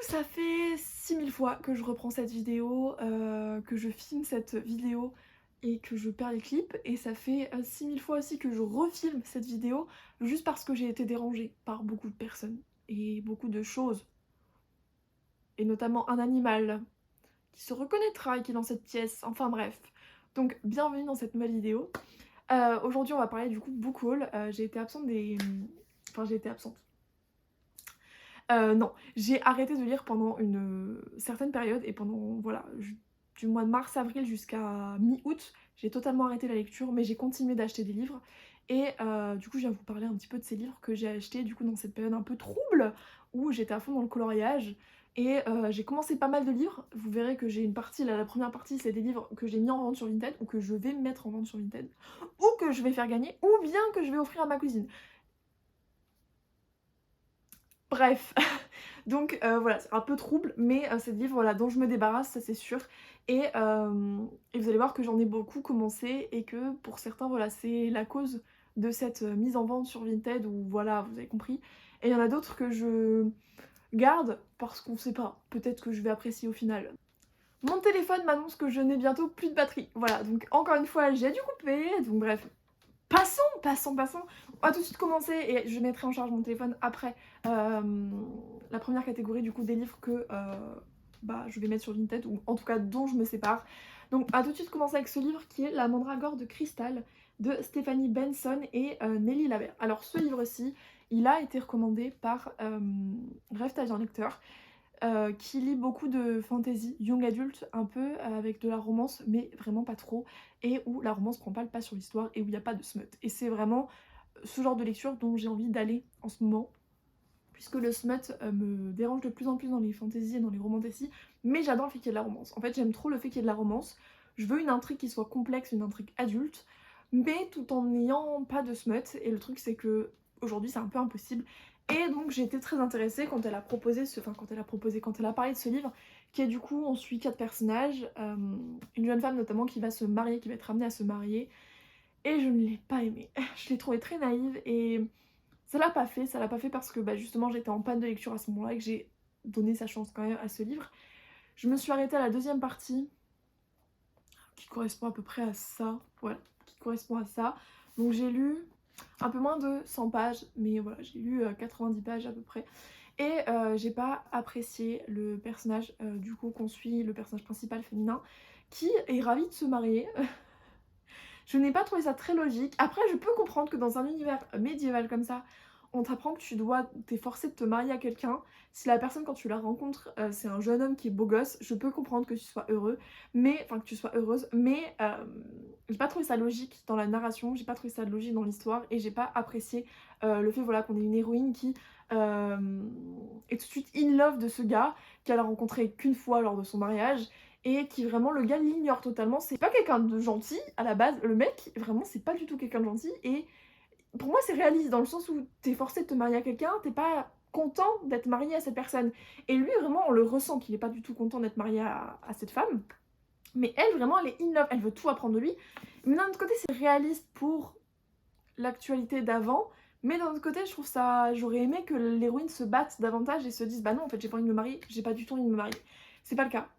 ça fait 6000 fois que je reprends cette vidéo, que je filme cette vidéo et que je perds les clips et ça fait, 6000 fois aussi que je refilme cette vidéo juste parce que j'ai été dérangée par beaucoup de personnes et beaucoup de choses et notamment un animal qui se reconnaîtra et qui est dans cette pièce, enfin bref. Donc bienvenue dans cette nouvelle vidéo. Aujourd'hui on va parler du coup book haul. J'ai été absente enfin j'ai été absente. Non, j'ai arrêté de lire pendant une certaine période et pendant, voilà, du mois de mars-avril jusqu'à mi-août, j'ai totalement arrêté la lecture, mais j'ai continué d'acheter des livres et du coup, je viens vous parler un petit peu de ces livres que j'ai achetés, du coup, dans cette période un peu trouble où j'étais à fond dans le coloriage et j'ai commencé pas mal de livres. Vous verrez que j'ai une partie, là, la première partie, c'est des livres que j'ai mis en vente sur Vinted ou que je vais mettre en vente sur Vinted ou que je vais faire gagner ou bien que je vais offrir à ma cousine. Bref, donc voilà, c'est un peu trouble, mais c'est des livres, voilà, dont je me débarrasse, ça c'est sûr. Et vous allez voir que j'en ai beaucoup commencé et que pour certains, voilà, c'est la cause de cette mise en vente sur Vinted ou voilà, vous avez compris. Et il y en a d'autres que je garde parce qu'on sait pas, peut-être que je vais apprécier au final. Mon téléphone m'annonce que je n'ai bientôt plus de batterie. Voilà, donc encore une fois, j'ai dû couper, donc bref, passons. On va tout de suite commencer et je mettrai en charge mon téléphone après la première catégorie du coup des livres que bah, je vais mettre sur Vinted ou en tout cas dont je me sépare. Donc on va tout de suite commencer avec ce livre qui est La Mandragore de cristal de Stéphanie Benson et Nelly Labert. Alors ce livre-ci, il a été recommandé par Rêve ta vie en lecteur qui lit beaucoup de fantasy young adulte, un peu avec de la romance, mais vraiment pas trop, et où la romance prend pas le pas sur l'histoire et où il n'y a pas de smut. Et c'est vraiment ce genre de lecture dont j'ai envie d'aller en ce moment, puisque le smut me dérange de plus en plus dans les fantasy et dans les romantaisies, mais j'adore le fait qu'il y ait de la romance. En fait, j'aime trop le fait qu'il y ait de la romance. Je veux une intrigue qui soit complexe, une intrigue adulte, mais tout en n'ayant pas de smut. Et le truc, c'est que aujourd'hui, c'est un peu impossible. Et donc, j'ai été très intéressée quand elle a proposé quand elle a parlé de ce livre, qui est du coup, on suit 4 personnages, une jeune femme notamment qui va se marier, qui va être amenée à se marier, et je ne l'ai pas aimée. Je l'ai trouvée très naïve et ça l'a pas fait parce que bah, justement j'étais en panne de lecture à ce moment-là et que j'ai donné sa chance quand même à ce livre. Je me suis arrêtée à la deuxième partie qui correspond à peu près à ça, voilà, qui correspond à ça. Donc j'ai lu un peu moins de 100 pages, mais voilà, j'ai lu 90 pages à peu près. Et j'ai pas apprécié le personnage du coup qu'on suit, le personnage principal féminin, qui est ravi de se marier. Je n'ai pas trouvé ça très logique. Après, je peux comprendre que dans un univers médiéval comme ça, on t'apprend que t'es forcé de te marier à quelqu'un. Si la personne, quand tu la rencontres, c'est un jeune homme qui est beau gosse, je peux comprendre que tu sois heureux, que tu sois heureuse, mais j'ai pas trouvé ça logique dans la narration, j'ai pas trouvé ça logique dans l'histoire, et j'ai pas apprécié le fait, voilà, qu'on ait une héroïne qui est tout de suite in love de ce gars qu'elle a rencontré qu'une fois lors de son mariage et qui vraiment le gars l'ignore totalement. C'est pas quelqu'un de gentil à la base, le mec vraiment c'est pas du tout quelqu'un de gentil et pour moi c'est réaliste dans le sens où t'es forcé de te marier à quelqu'un, t'es pas content d'être marié à cette personne. Et lui vraiment on le ressent qu'il est pas du tout content d'être marié à cette femme, mais elle vraiment elle est in love, elle veut tout apprendre de lui. Mais d'un autre côté c'est réaliste pour l'actualité d'avant. Mais d'un autre côté, je trouve ça. J'aurais aimé que l'héroïne se batte davantage et se dise bah non, en fait, j'ai pas envie de me marier, j'ai pas du tout envie de me marier. C'est pas le cas.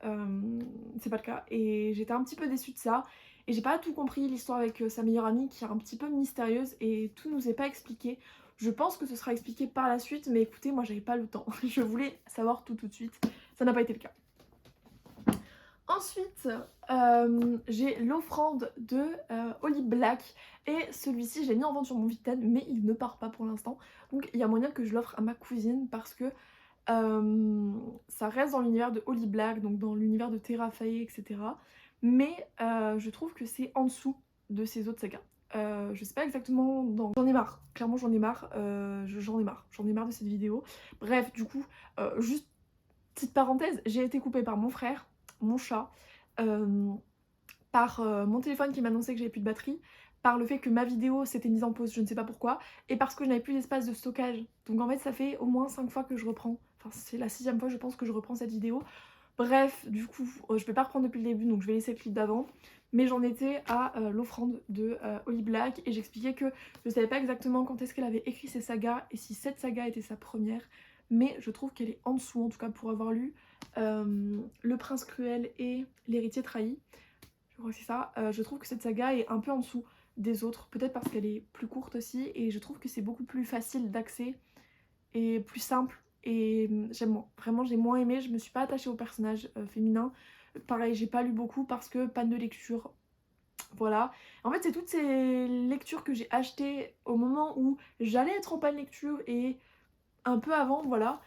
C'est pas le cas. Et j'étais un petit peu déçue de ça. Et j'ai pas tout compris l'histoire avec sa meilleure amie qui est un petit peu mystérieuse et tout nous est pas expliqué. Je pense que ce sera expliqué par la suite, mais écoutez, moi j'avais pas le temps. Je voulais savoir tout de suite. Ça n'a pas été le cas. Ensuite, j'ai l'offrande de Holly Black et celui-ci j'ai mis en vente sur mon Vinted mais il ne part pas pour l'instant, donc il y a moyen que je l'offre à ma cousine parce que ça reste dans l'univers de Holly Black, donc dans l'univers de Terra Faye, etc. Mais je trouve que c'est en dessous de ces autres sagas. Je sais pas exactement dans... J'en ai marre, clairement j'en ai marre, j'en ai marre de cette vidéo. Bref, du coup, juste petite parenthèse, j'ai été coupée par mon frère, mon chat, par mon téléphone qui m'annonçait que j'avais plus de batterie, par le fait que ma vidéo s'était mise en pause, je ne sais pas pourquoi, et parce que je n'avais plus d'espace de stockage. Donc en fait ça fait au moins 5 fois que je reprends, enfin c'est la 6e fois je pense que je reprends cette vidéo. Bref, du coup, je vais pas reprendre depuis le début, donc je vais laisser le clip d'avant. Mais j'en étais à l'offrande de Holly Black et j'expliquais que je savais pas exactement quand est-ce qu'elle avait écrit ces sagas et si cette saga était sa première. mais je trouve qu'elle est en dessous, en tout cas pour avoir lu Le Prince Cruel et L'Héritier Trahi, je crois que c'est ça, je trouve que cette saga est un peu en dessous des autres, peut-être parce qu'elle est plus courte aussi, et je trouve que c'est beaucoup plus facile d'accès et plus simple, et j'aime moins. Vraiment j'ai moins aimé, je me suis pas attachée au personnage féminin. Pareil, j'ai pas lu beaucoup parce que panne de lecture. Voilà. En fait, c'est toutes ces lectures que j'ai achetées au moment où j'allais être en panne lecture et un peu avant, voilà.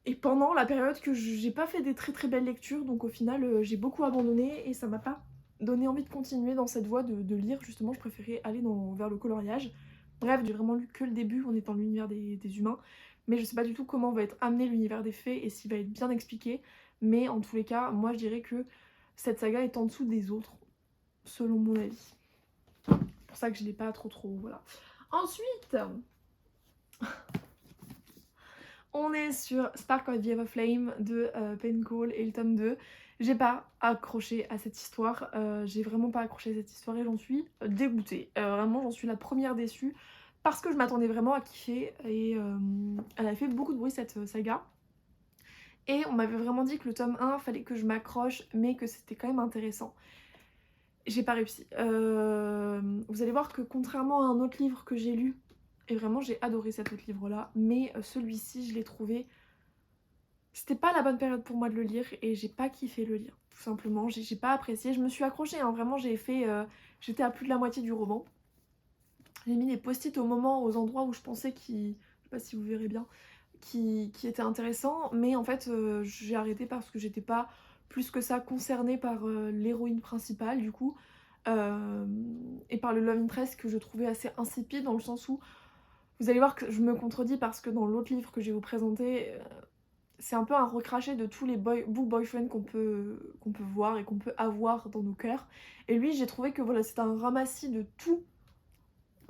Et pendant la période que j'ai pas fait des très très belles lectures, donc au final j'ai beaucoup abandonné et ça m'a pas donné envie de continuer dans cette voie de lire. Justement, je préférais aller vers le coloriage. Bref, j'ai vraiment lu que le début, on est dans l'univers des humains, mais je sais pas du tout comment va être amené l'univers des fées et s'il va être bien expliqué. Mais en tous les cas, moi je dirais que cette saga est en dessous des autres, selon mon avis. C'est pour ça que je l'ai pas trop, voilà. Ensuite, on est sur Spark of the Everflame de Penn Cole et le tome 2. J'ai pas accroché à cette histoire, j'ai vraiment pas accroché à cette histoire et j'en suis dégoûtée. Vraiment, j'en suis la première déçue parce que je m'attendais vraiment à kiffer et elle a fait beaucoup de bruit cette saga. Et on m'avait vraiment dit que le tome 1, fallait que je m'accroche, mais que c'était quand même intéressant. J'ai pas réussi. Vous allez voir que contrairement à un autre livre que j'ai lu, et vraiment j'ai adoré cet autre livre là, mais celui-ci je l'ai trouvé... C'était pas la bonne période pour moi de le lire et j'ai pas kiffé le lire, tout simplement. J'ai pas apprécié, je me suis accrochée, hein, vraiment j'ai fait... j'étais à plus de la moitié du roman. J'ai mis des post-it au moment, aux endroits où je pensais qu'il... Je sais pas si vous verrez bien, qui était intéressant, mais en fait j'ai arrêté parce que j'étais pas plus que ça concernée par l'héroïne principale du coup, et par le love interest que je trouvais assez insipide, dans le sens où vous allez voir que je me contredis parce que dans l'autre livre que je vais vous présenter, c'est un peu un recraché de tous les book boyfriends qu'on peut voir et qu'on peut avoir dans nos cœurs, et lui j'ai trouvé que voilà, c'était un ramassis de tout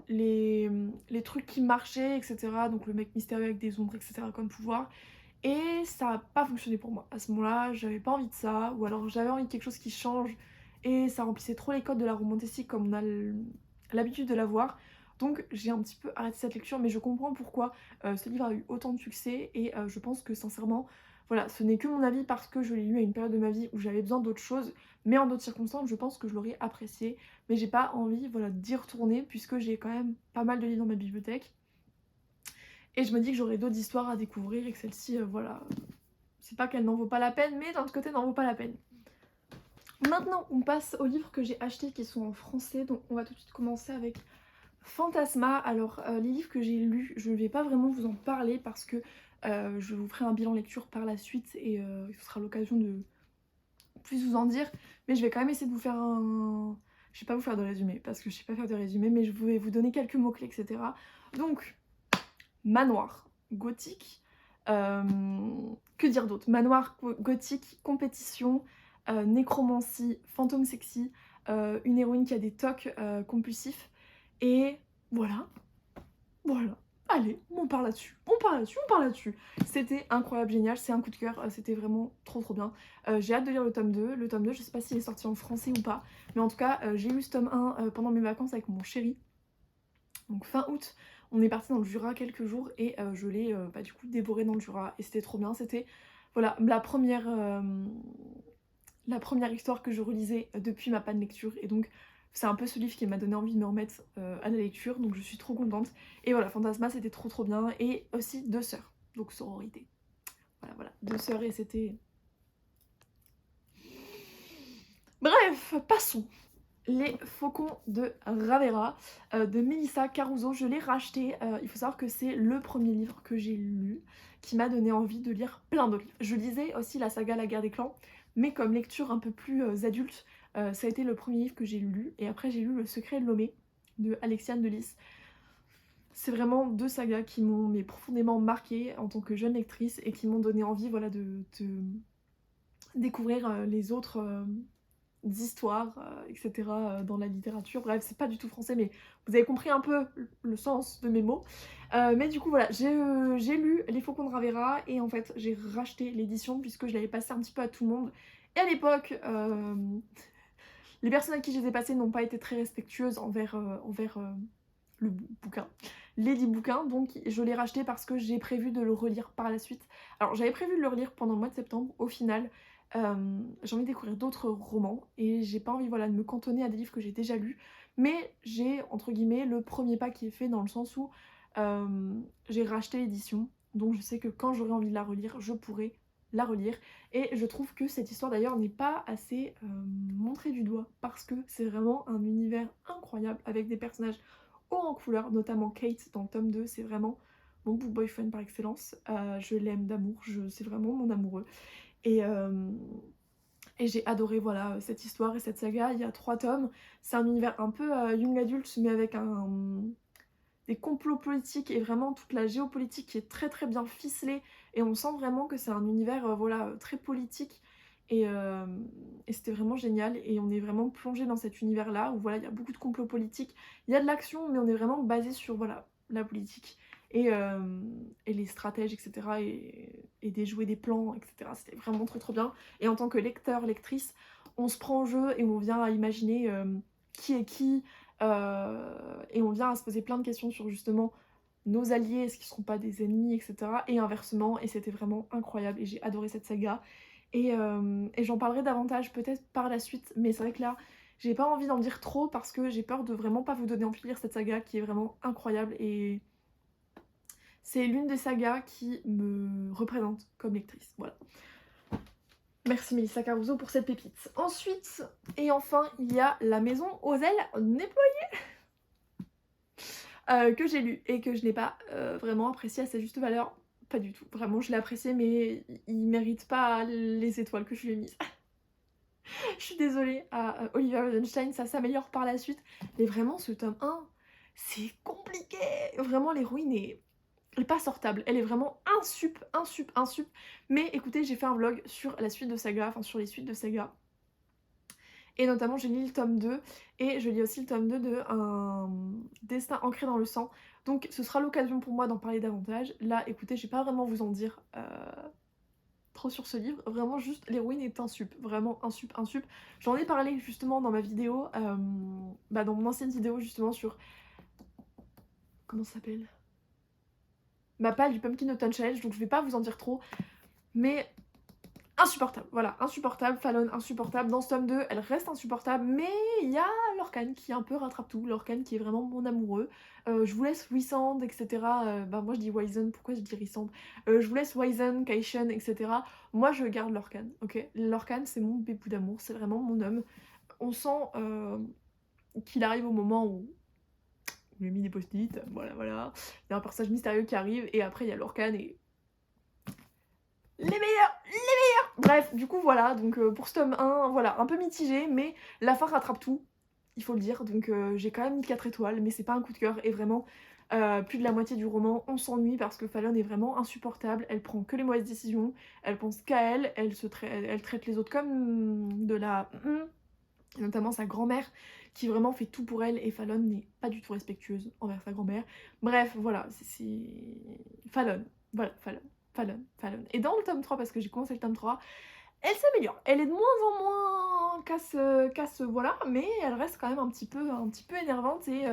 les trucs qui marchaient, etc. Donc le mec mystérieux avec des ombres, etc. comme pouvoir. Et ça n'a pas fonctionné pour moi. À ce moment-là, j'avais pas envie de ça, ou alors j'avais envie de quelque chose qui change, et ça remplissait trop les codes de la romantique comme on a l'habitude de la voir. Donc j'ai un petit peu arrêté cette lecture, mais je comprends pourquoi ce livre a eu autant de succès, et je pense que sincèrement, voilà, ce n'est que mon avis parce que je l'ai lu à une période de ma vie où j'avais besoin d'autre chose, mais en d'autres circonstances, je pense que je l'aurais apprécié, mais j'ai pas envie, voilà, d'y retourner puisque j'ai quand même pas mal de livres dans ma bibliothèque. Et je me dis que j'aurai d'autres histoires à découvrir et que celle-ci, voilà, c'est pas qu'elle n'en vaut pas la peine, mais d'un autre côté, n'en vaut pas la peine. Maintenant, on passe aux livres que j'ai achetés qui sont en français, donc on va tout de suite commencer avec Fantasma. Alors, les livres que j'ai lus, je ne vais pas vraiment vous en parler parce que je vous ferai un bilan lecture par la suite et ce sera l'occasion de plus vous en dire, mais je vais quand même essayer de vous faire un... Je vais pas vous faire de résumé parce que je sais pas faire de résumé, mais je vais vous donner quelques mots-clés, etc. Donc, manoir, gothique, que dire d'autre? Manoir, gothique, compétition, nécromancie, fantôme sexy, une héroïne qui a des tocs compulsifs, et voilà, voilà. Allez, on parle là-dessus, on parle là-dessus, on parle là-dessus. C'était incroyable, génial, c'est un coup de cœur, c'était vraiment trop bien. J'ai hâte de lire le tome 2. Le tome 2, je sais pas s'il est sorti en français ou pas, mais en tout cas, j'ai lu ce tome 1 pendant mes vacances avec mon chéri. Donc fin août, on est parti dans le Jura quelques jours et je l'ai du coup dévoré dans le Jura et c'était trop bien. C'était voilà la première histoire que je relisais depuis ma panne lecture, et donc c'est un peu ce livre qui m'a donné envie de me remettre à la lecture, donc je suis trop contente. Et voilà, Fantasma c'était trop bien, et aussi Deux sœurs, donc sororité. Voilà, Deux sœurs, et c'était... Bref, passons. Les Faucons de Ravera de Melissa Caruso, je l'ai racheté. Il faut savoir que c'est le premier livre que j'ai lu qui m'a donné envie de lire plein d'autres livres. Je lisais aussi la saga La Guerre des Clans, mais comme lecture un peu plus adulte, ça a été le premier livre que j'ai lu. Et après j'ai lu Le Secret de Lomé de Alexiane de Lys. C'est vraiment deux sagas qui m'ont profondément marquée en tant que jeune lectrice et qui m'ont donné envie, voilà, de découvrir les autres d'histoires, etc. Dans la littérature. Bref, c'est pas du tout français, mais vous avez compris un peu le sens de mes mots. Mais du coup, voilà, j'ai lu Les Faucons de Ravera, et en fait, j'ai racheté l'édition puisque je l'avais passé un petit peu à tout le monde. Et à l'époque, les personnes à qui je les ai passées n'ont pas été très respectueuses envers le bouquin, les 10 bouquins, donc je l'ai racheté parce que j'ai prévu de le relire par la suite. Alors j'avais prévu de le relire pendant le mois de septembre, au final, j'ai envie de découvrir d'autres romans et j'ai pas envie voilà, de me cantonner à des livres que j'ai déjà lus, mais j'ai entre guillemets le premier pas qui est fait dans le sens où j'ai racheté l'édition, donc je sais que quand j'aurai envie de la relire, je pourrai la relire. Et je trouve que cette histoire d'ailleurs n'est pas assez montrée du doigt parce que c'est vraiment un univers incroyable avec des personnages hauts en couleur, notamment Kate dans le tome 2, c'est vraiment mon book boyfriend par excellence. Je l'aime d'amour, c'est vraiment mon amoureux. Et, euh, et j'ai adoré voilà, cette histoire et cette saga, il y a 3 tomes. C'est un univers un peu young adult mais avec des complots politiques et vraiment toute la géopolitique qui est très très bien ficelée et on sent vraiment que c'est un univers voilà, très politique et c'était vraiment génial et on est vraiment plongé dans cet univers là où voilà, il y a beaucoup de complots politiques, il y a de l'action mais on est vraiment basé sur voilà, la politique et les stratèges etc et déjouer des plans etc. C'était vraiment trop trop bien et en tant que lecteur, lectrice, on se prend au jeu et on vient à imaginer qui est qui, et on vient à se poser plein de questions sur justement nos alliés, est-ce qu'ils seront pas des ennemis, etc. Et inversement, et c'était vraiment incroyable et j'ai adoré cette saga. Et j'en parlerai davantage peut-être par la suite, mais c'est vrai que là, j'ai pas envie d'en dire trop parce que j'ai peur de vraiment pas vous donner envie de lire cette saga qui est vraiment incroyable et c'est l'une des sagas qui me représente comme lectrice. Voilà. Merci Mélissa Caruso pour cette pépite. Ensuite, et enfin, il y a La Maison aux ailes déployées que j'ai lu et que je n'ai pas vraiment apprécié à sa juste valeur. Pas du tout. Vraiment, je l'ai apprécié, mais il mérite pas les étoiles que je lui ai mises. Je suis désolée à Olivia Rodenstein, ça s'améliore par la suite. Mais vraiment, ce tome 1, c'est compliqué. Vraiment, l'héroïne est pas sortable. Elle est vraiment insup. Mais écoutez, j'ai fait un vlog sur la suite de saga, enfin sur les suites de saga. Et notamment, j'ai lu le tome 2 et je lis aussi le tome 2 de Un destin ancré dans le sang. Donc ce sera l'occasion pour moi d'en parler davantage. Là, écoutez, je vais pas vraiment vous en dire trop sur ce livre. Vraiment, juste, l'héroïne est insup. Vraiment insup. J'en ai parlé justement dans ma vidéo, dans mon ancienne vidéo justement sur... Comment ça s'appelle? Ma palle du Pumpkin Autumn Challenge, donc je vais pas vous en dire trop. Mais insupportable, voilà, insupportable, Fallon insupportable, dans ce tome 2 elle reste insupportable, mais il y a Lorcan qui un peu rattrape tout, Lorcan qui est vraiment mon amoureux, je vous laisse Rysand, etc, moi je dis Wyzen, pourquoi je dis Rysand, je vous laisse Wyzen, Kaishen, etc, moi je garde Lorcan, ok, Lorcan c'est mon bébou d'amour, c'est vraiment mon homme, on sent qu'il arrive au moment où on lui a mis des post-it, voilà, il y a un personnage mystérieux qui arrive, et après il y a Lorcan et... les meilleurs. Bref, du coup voilà, donc pour ce tome 1, voilà, un peu mitigé, mais la fin rattrape tout, il faut le dire, donc j'ai quand même mis 4 étoiles, mais c'est pas un coup de cœur, et vraiment, plus de la moitié du roman, on s'ennuie parce que Fallon est vraiment insupportable, elle prend que les mauvaises décisions, elle pense qu'à elle, elle traite les autres comme de la... et notamment sa grand-mère, qui vraiment fait tout pour elle, et Fallon n'est pas du tout respectueuse envers sa grand-mère. Bref, voilà, c'est... Fallon, voilà, Fallon. Et dans le tome 3, parce que j'ai commencé le tome 3, elle s'améliore. Elle est de moins en moins casse voilà, mais elle reste quand même un petit peu énervante et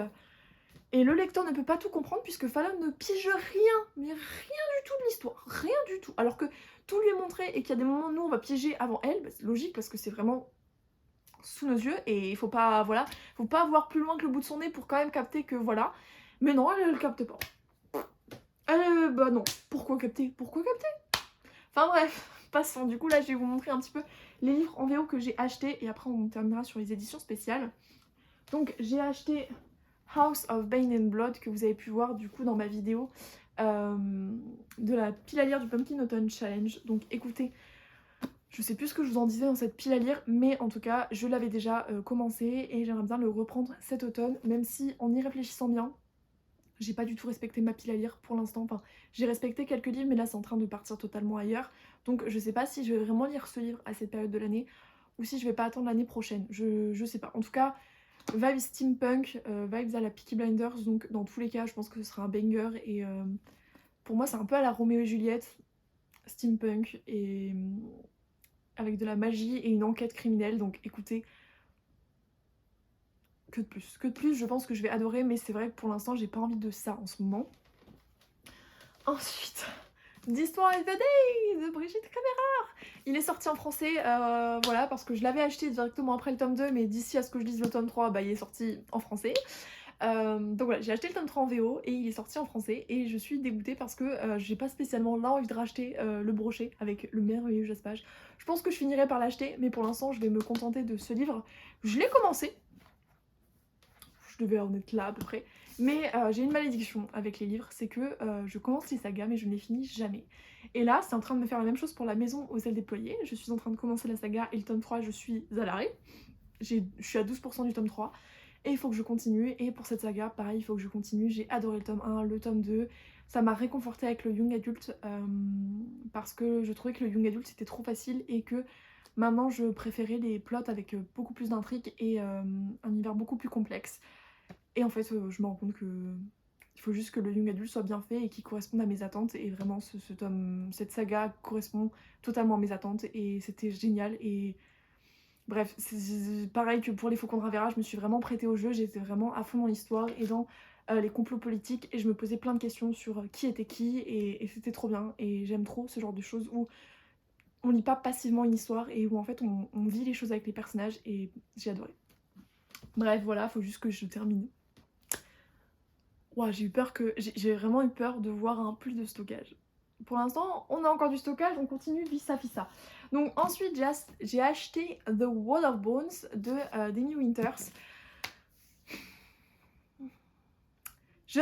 le lecteur ne peut pas tout comprendre puisque Fallon ne pige rien, mais rien du tout de l'histoire, rien du tout. Alors que tout lui est montré et qu'il y a des moments où nous on va piéger avant elle, c'est logique parce que c'est vraiment sous nos yeux et il faut pas, voilà, faut pas voir plus loin que le bout de son nez pour quand même capter que voilà. Mais non, elle le capte pas. Bah non, pourquoi capter? Enfin bref, passons. Du coup là je vais vous montrer un petit peu les livres en VO que j'ai achetés et après on terminera sur les éditions spéciales. Donc j'ai acheté House of Bane and Blood que vous avez pu voir du coup dans ma vidéo de la pile à lire du Pumpkin Autumn Challenge. Donc écoutez, je sais plus ce que je vous en disais dans cette pile à lire, mais en tout cas je l'avais déjà commencé et j'aimerais bien le reprendre cet automne, même si en y réfléchissant bien, j'ai pas du tout respecté ma pile à lire pour l'instant, enfin j'ai respecté quelques livres mais là c'est en train de partir totalement ailleurs, donc je sais pas si je vais vraiment lire ce livre à cette période de l'année ou si je vais pas attendre l'année prochaine, je sais pas. En tout cas, vibes steampunk, vibes à la Peaky Blinders, donc dans tous les cas je pense que ce sera un banger et pour moi c'est un peu à la Roméo et Juliette, steampunk et avec de la magie et une enquête criminelle, donc écoutez, Que de plus, je pense que je vais adorer, mais c'est vrai que pour l'instant, j'ai pas envie de ça en ce moment. Ensuite, This One is the Day de Brigitte Caméra. Il est sorti en français, voilà, parce que je l'avais acheté directement après le tome 2, mais d'ici à ce que je lise le tome 3, bah il est sorti en français. Donc voilà, j'ai acheté le tome 3 en VO et il est sorti en français et je suis dégoûtée parce que j'ai pas spécialement là envie de racheter le brochet avec le merveilleux Jaspage. Je pense que je finirai par l'acheter, mais pour l'instant je vais me contenter de ce livre. Je l'ai commencé, je devais en être là à peu près, mais j'ai une malédiction avec les livres, c'est que je commence les sagas mais je ne les finis jamais. Et là c'est en train de me faire la même chose pour La Maison aux ailes déployées, je suis en train de commencer la saga et le tome 3 je suis à l'arrêt, je suis à 12% du tome 3. Et il faut que je continue, et pour cette saga, pareil, il faut que je continue. J'ai adoré le tome 1, le tome 2, ça m'a réconforté avec le Young Adult, parce que je trouvais que le Young Adult c'était trop facile, et que maintenant je préférais les plots avec beaucoup plus d'intrigue et un univers beaucoup plus complexe. Et en fait, je me rends compte que il faut juste que le Young Adult soit bien fait et qu'il corresponde à mes attentes, et vraiment cette saga correspond totalement à mes attentes, et c'était génial. Et bref, c'est pareil que pour les Faucons de Ravera, je me suis vraiment prêtée au jeu, j'étais vraiment à fond dans l'histoire et dans les complots politiques, et je me posais plein de questions sur qui était qui, et c'était trop bien. Et j'aime trop ce genre de choses où on lit pas passivement une histoire et où en fait on vit les choses avec les personnages, et j'ai adoré. Bref, voilà, faut juste que je termine. Ouah, j'ai vraiment eu peur de voir un plus de stockage. Pour l'instant, on a encore du stockage, on continue vissa. Donc ensuite, j'ai acheté The Wall of Bones de Demi Winters.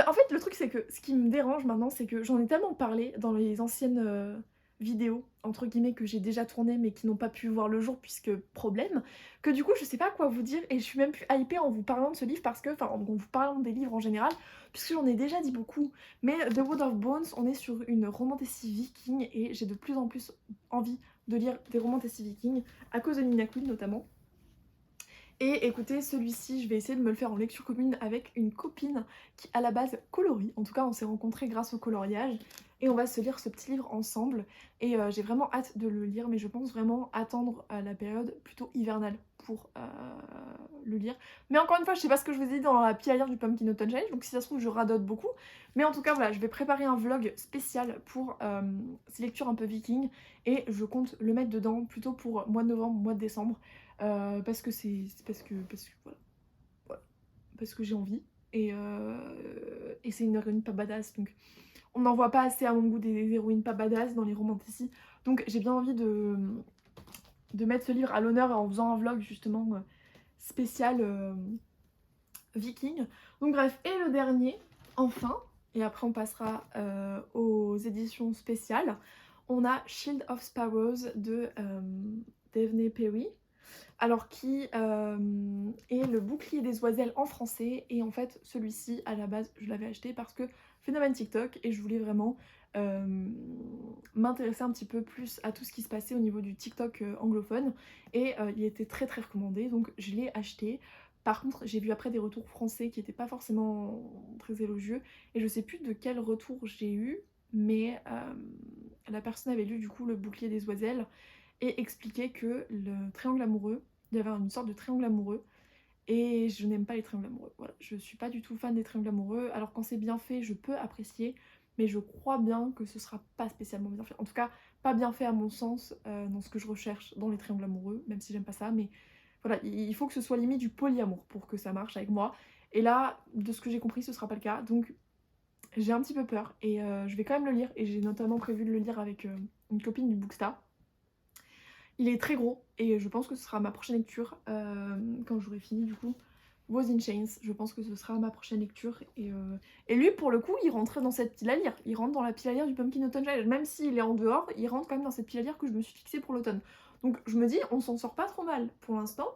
En fait, le truc, c'est que ce qui me dérange maintenant, c'est que j'en ai tellement parlé dans les anciennes vidéos, entre guillemets, que j'ai déjà tournées, mais qui n'ont pas pu voir le jour, puisque problème, que du coup, je sais pas quoi vous dire, et je suis même plus hypée en vous parlant de ce livre, parce que, enfin, en vous parlant des livres en général, puisque j'en ai déjà dit beaucoup. Mais The Wood of Bones, on est sur une romantasy viking, et j'ai de plus en plus envie de lire des romantasy vikings, à cause de Nina Queen notamment. Et écoutez, celui-ci, je vais essayer de me le faire en lecture commune avec une copine qui, à la base, colorie. En tout cas, on s'est rencontrés grâce au coloriage. Et on va se lire ce petit livre ensemble. Et j'ai vraiment hâte de le lire, mais je pense vraiment attendre la période plutôt hivernale pour le lire. Mais encore une fois, je sais pas ce que je vous ai dit dans la pile à lire du Pumpkin Autumn Challenge, donc si ça se trouve, je radote beaucoup. Mais en tout cas, voilà, je vais préparer un vlog spécial pour ces lectures un peu viking. Et je compte le mettre dedans plutôt pour mois de novembre, mois de décembre. Parce que voilà, parce que j'ai envie, et c'est une héroïne pas badass, donc on n'en voit pas assez à mon goût des héroïnes pas badass dans les romantici, donc j'ai bien envie de mettre ce livre à l'honneur en faisant un vlog justement spécial viking. Donc bref, et le dernier, enfin, et après on passera aux éditions spéciales, on a Shield of Sparrows de Daphne Perry. Alors qui est le bouclier des oiselles en français, et en fait celui-ci à la base je l'avais acheté parce que phénomène TikTok, et je voulais vraiment m'intéresser un petit peu plus à tout ce qui se passait au niveau du TikTok anglophone, et il était très très recommandé, donc je l'ai acheté. Par contre j'ai vu après des retours français qui n'étaient pas forcément très élogieux, et je sais plus de quel retour j'ai eu, mais la personne avait lu du coup le bouclier des oiselles et expliquait que le triangle amoureux, il y avait une sorte de triangle amoureux, et je n'aime pas les triangles amoureux. Voilà, je suis pas du tout fan des triangles amoureux, alors quand c'est bien fait, je peux apprécier, mais je crois bien que ce sera pas spécialement bien fait. En tout cas, pas bien fait à mon sens, dans ce que je recherche dans les triangles amoureux, même si j'aime pas ça, mais voilà, il faut que ce soit limite du polyamour pour que ça marche avec moi. Et là, de ce que j'ai compris, ce sera pas le cas, donc j'ai un petit peu peur, et je vais quand même le lire, et j'ai notamment prévu de le lire avec une copine du Bookstar. Il est très gros, et je pense que ce sera ma prochaine lecture quand j'aurai fini du coup Was in Chains. Je pense que ce sera ma prochaine lecture, et lui pour le coup il rentrait dans cette pile à lire. Il rentre dans la pile à lire du Pumpkin Autumn Challenge. Même s'il est en dehors, il rentre quand même dans cette pile à lire que je me suis fixée pour l'automne. Donc je me dis on s'en sort pas trop mal pour l'instant.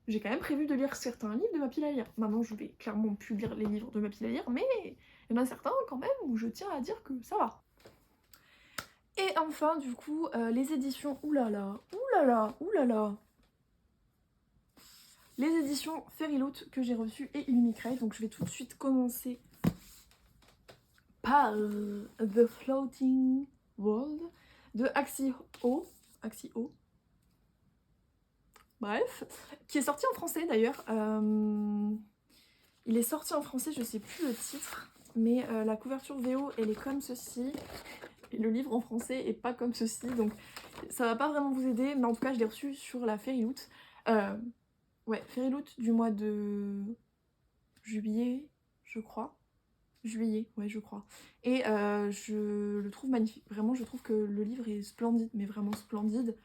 J'ai quand même prévu de lire certains livres de ma pile à lire. Maintenant je vais clairement plus lire les livres de ma pile à lire, mais il y en a certains quand même où je tiens à dire que ça va. Et enfin, du coup, les éditions, oulala, les éditions Fairyloot que j'ai reçues et Illumicrate. Donc je vais tout de suite commencer par The Floating World de Axio. bref, qui est sorti en français d'ailleurs. Il est sorti en français, je sais plus le titre, mais la couverture VO elle est comme ceci, et le livre en français est pas comme ceci, donc ça va pas vraiment vous aider, mais en tout cas je l'ai reçu sur la Fairyloot. Ouais, Fairyloot du mois de juillet, je crois. Juillet, ouais je crois. Et je le trouve magnifique, vraiment je trouve que le livre est splendide, mais vraiment splendide.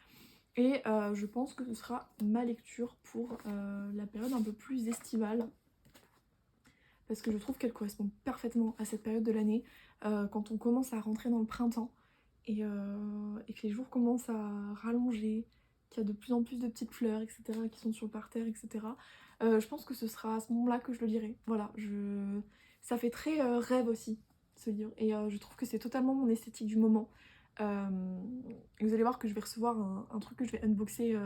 Et je pense que ce sera ma lecture pour la période un peu plus estivale. Parce que je trouve qu'elle correspond parfaitement à cette période de l'année, quand on commence à rentrer dans le printemps et que les jours commencent à rallonger, qu'il y a de plus en plus de petites fleurs, etc. qui sont sur le parterre, etc. Je pense que ce sera à ce moment-là que je le lirai. Voilà, ça fait très rêve aussi, ce livre. Et je trouve que c'est totalement mon esthétique du moment. Vous allez voir que je vais recevoir un truc que je vais unboxer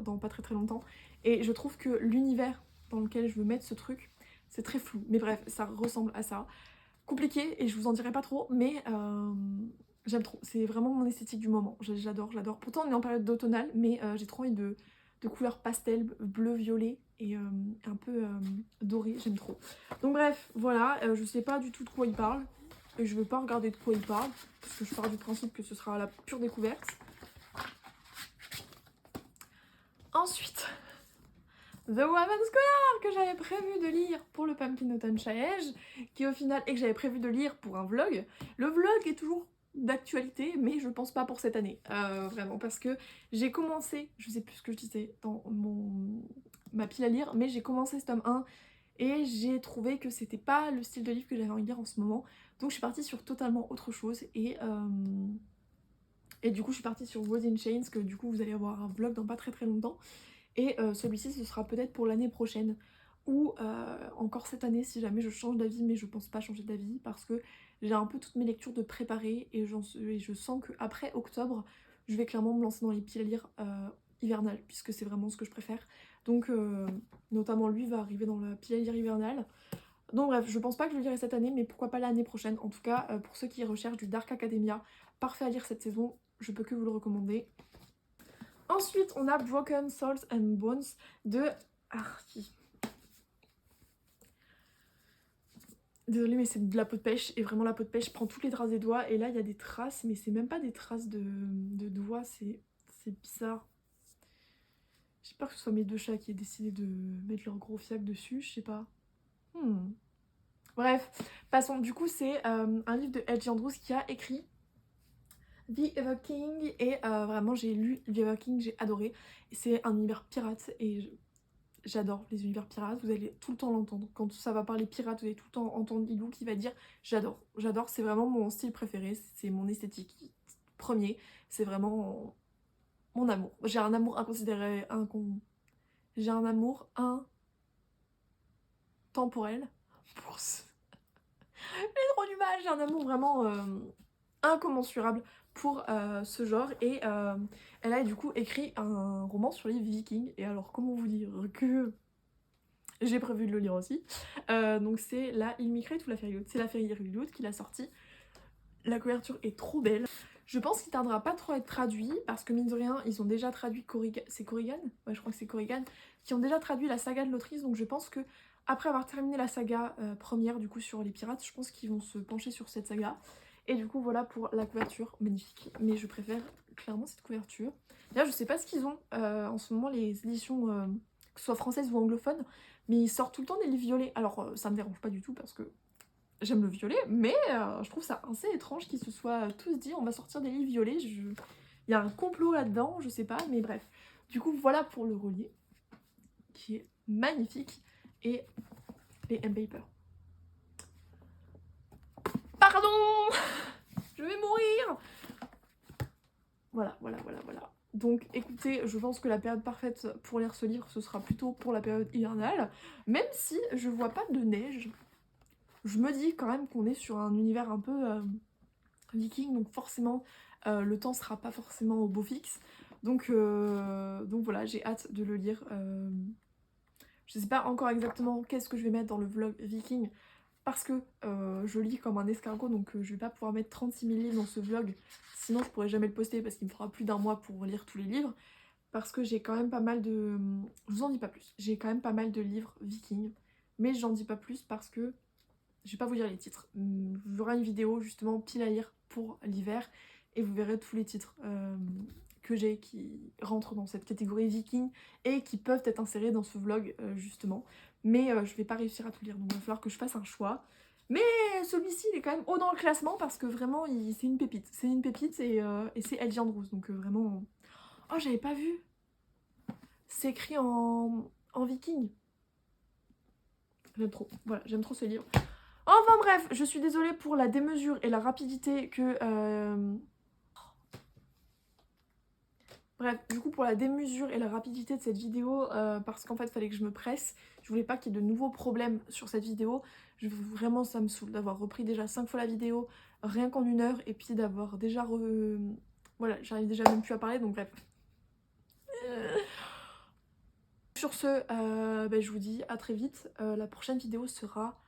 dans pas très très longtemps. Et je trouve que l'univers dans lequel je veux mettre ce truc, c'est très flou. Mais bref, ça ressemble à ça. Compliqué et je vous en dirai pas trop, mais j'aime trop. C'est vraiment mon esthétique du moment. J'adore, j'adore. Pourtant on est en période d'automnal, mais j'ai trop envie de couleurs pastel, bleu, violet et un peu doré. J'aime trop. Donc bref, voilà. Je sais pas du tout de quoi il parle. Et je veux pas regarder de quoi il parle. Parce que je pars du principe que ce sera la pure découverte. Ensuite, The Woman's Scholar que j'avais prévu de lire pour le Pumpkin Autumn Challenge, qui au final, et que j'avais prévu de lire pour un vlog. Le vlog est toujours d'actualité, mais je pense pas pour cette année, vraiment, parce que j'ai commencé, je sais plus ce que je disais dans ma pile à lire, mais j'ai commencé ce tome 1 et j'ai trouvé que c'était pas le style de livre que j'avais envie de lire en ce moment, donc je suis partie sur totalement autre chose et du coup je suis partie sur Rose in Chains, que du coup vous allez avoir un vlog dans pas très très longtemps. Et celui-ci ce sera peut-être pour l'année prochaine ou encore cette année si jamais je change d'avis, mais je pense pas changer d'avis parce que j'ai un peu toutes mes lectures de préparer et je sens qu'après octobre je vais clairement me lancer dans les piles à lire hivernales puisque c'est vraiment ce que je préfère. Donc notamment lui va arriver dans la pile à lire hivernale. Donc bref, je pense pas que je le lirai cette année, mais pourquoi pas l'année prochaine. En tout cas, pour ceux qui recherchent du Dark Academia, parfait à lire cette saison, je peux que vous le recommander. Ensuite, on a Broken Souls and Bones de Archie. Désolée, mais c'est de la peau de pêche, et vraiment la peau de pêche prend toutes les traces des doigts, et là il y a des traces, mais c'est même pas des traces de doigts, c'est bizarre. J'espère que ce soit mes deux chats qui aient décidé de mettre leur gros fiac dessus, je sais pas. Bref, passons. Du coup, c'est un livre de H.G. Andrews qui a écrit The Ever-King, et vraiment j'ai lu The Ever-King, j'ai adoré. C'est un univers pirate et j'adore les univers pirates, vous allez tout le temps l'entendre. Quand ça va parler pirates, vous allez tout le temps entendre Ilou qui va dire j'adore, j'adore, c'est vraiment mon style préféré, c'est mon esthétique premier, c'est vraiment mon amour. J'ai un amour inconsidéré, j'ai un amour intemporel pour ce... J'ai trop du mal, j'ai un amour vraiment incommensurable pour ce genre et elle a du coup écrit un roman sur les Vikings et alors comment vous dire que j'ai prévu de le lire aussi. Donc c'est la Illmicrate ou la Fairyloot. C'est la Fairyloot qui l'a sorti. La couverture est trop belle. Je pense qu'il tardera pas trop à être traduit parce que mine de rien ils ont déjà traduit Corrigan. C'est Corrigan? Ouais je crois que c'est Corrigan. Qui ont déjà traduit la saga de l'autrice, donc je pense que après avoir terminé la saga première du coup sur les pirates, je pense qu'ils vont se pencher sur cette saga. Et du coup voilà pour la couverture, magnifique. Mais je préfère clairement cette couverture. D'ailleurs je sais pas ce qu'ils ont en ce moment les éditions, que ce soit françaises ou anglophones, mais ils sortent tout le temps des livres violets. Alors ça me dérange pas du tout parce que j'aime le violet, mais je trouve ça assez étrange qu'ils se soient tous dit on va sortir des livres violets. Il y a un complot là-dedans, je sais pas, mais bref. Du coup voilà pour le relier, qui est magnifique, et les M-Paper. Pardon. Je vais mourir. Voilà. Donc écoutez, je pense que la période parfaite pour lire ce livre, ce sera plutôt pour la période hivernale. Même si je vois pas de neige, je me dis quand même qu'on est sur un univers un peu viking, donc forcément le temps sera pas forcément au beau fixe. Donc voilà, j'ai hâte de le lire. Je sais pas encore exactement qu'est-ce que je vais mettre dans le vlog viking, parce que je lis comme un escargot, donc je vais pas pouvoir mettre 36 000 livres dans ce vlog, sinon je pourrais jamais le poster parce qu'il me fera plus d'un mois pour lire tous les livres. parce que j'ai quand même pas mal de... Je vous en dis pas plus. J'ai quand même pas mal de livres vikings, mais j'en dis pas plus parce que je vais pas vous lire les titres. Il y aura une vidéo justement pile à lire pour l'hiver et vous verrez tous les titres que j'ai qui rentrent dans cette catégorie viking et qui peuvent être insérés dans ce vlog justement. Mais je vais pas réussir à tout lire, donc il va falloir que je fasse un choix. Mais celui-ci il est quand même haut dans le classement parce que vraiment c'est une pépite. C'est une pépite et c'est Elgie Andrews, donc vraiment... Oh, j'avais pas vu. C'est écrit en viking. J'aime trop, voilà, j'aime trop ce livre. Enfin bref, je suis désolée pour la démesure et la rapidité que... Bref, du coup pour la démesure et la rapidité de cette vidéo, parce qu'en fait il fallait que je me presse, je voulais pas qu'il y ait de nouveaux problèmes sur cette vidéo. Vraiment ça me saoule d'avoir repris déjà 5 fois la vidéo, rien qu'en 1 heure, et puis d'avoir déjà... Voilà, j'arrive déjà même plus à parler, donc bref. Sur ce, je vous dis à très vite. La prochaine vidéo sera...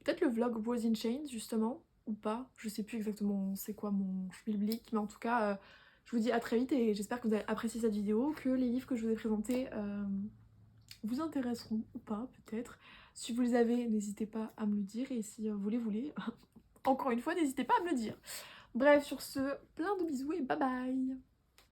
peut-être le vlog Rose in Chains justement, ou pas. Je sais plus exactement c'est quoi mon schmilblick, mais en tout cas, je vous dis à très vite et j'espère que vous avez apprécié cette vidéo, que les livres que je vous ai présentés vous intéresseront ou pas peut-être. Si vous les avez, n'hésitez pas à me le dire et si vous les voulez, encore une fois, n'hésitez pas à me le dire. Bref, sur ce, plein de bisous et bye bye!